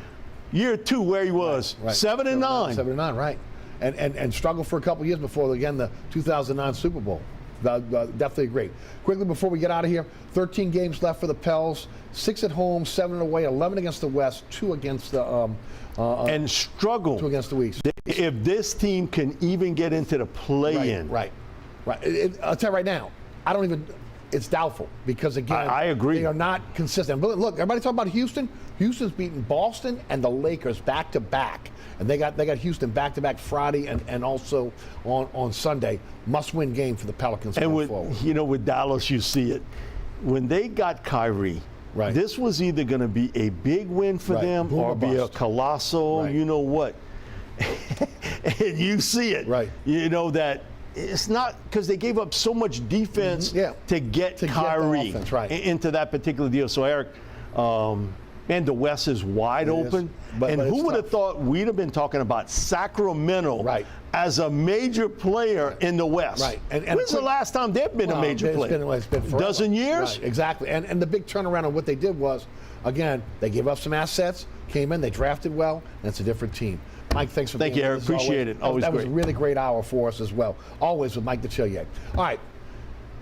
Year two, where he was 7-9. 7-9, right. And struggled for a couple years before, again, the 2009 Super Bowl. Definitely agree. Quickly before we get out of here, 13 games left for the Pels, 6 at home, 7 away, 11 against the West, 2 against the and struggle 2 against the East. If this team can even get into the play-in, right. I'll tell you right now, I don't even. It's doubtful because again, I agree. They are not consistent. But look, everybody talking about Houston. Houston's beaten Boston and the Lakers back to back. And they got Houston back-to-back Friday and also on Sunday. Must-win game for the Pelicans. And with Dallas, you see it. When they got Kyrie, this was either going to be a big win for them Boom or or be a bust. Colossal, you know what. And you see it. Right. You know that it's not because they gave up so much defense to get Kyrie into that particular deal. So, Eric, man, the West is wide open. But who would have thought we'd have been talking about Sacramento as a major player in the West? Right. And when's the last time they've been a major player? It's been forever. Dozen years? Right, exactly. And the big turnaround on what they did was, again, they gave up some assets, came in, they drafted well, and it's a different team. Mike, thanks for being here. with us. Thank you, Eric. Appreciate it. Always that great. was a really great hour for us as well. Always with Mike Detillier. All right.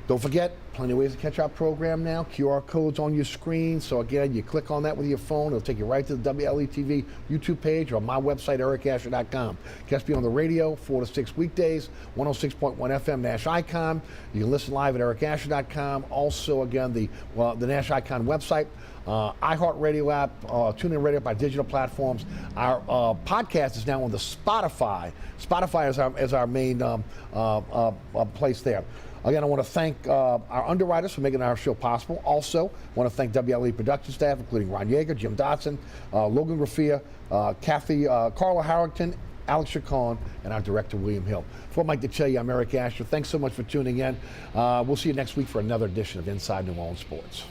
Don't forget, plenty of ways to catch our program now. QR codes on your screen. So again, you click on that with your phone. It'll take you right to the WLAE-TV YouTube page or on my website, ericasher.com. Catch me on the radio 4 to 6 weekdays, 106.1 FM Nash Icon. You can listen live at ericasher.com. Also, again, the Nash Icon website. iHeartRadio app, TuneIn Radio by digital platforms. Our podcast is now on the Spotify. Spotify is our main place there. Again, I want to thank our underwriters for making our show possible. Also, I want to thank WLE production staff, including Ron Yeager, Jim Dotson, Logan Raffia, Kathy, Carla Harrington, Alex Chacon, and our director, William Hill. For Mike Detillier, I'm Eric Asher. Thanks so much for tuning in. We'll see you next week for another edition of Inside New Orleans Sports.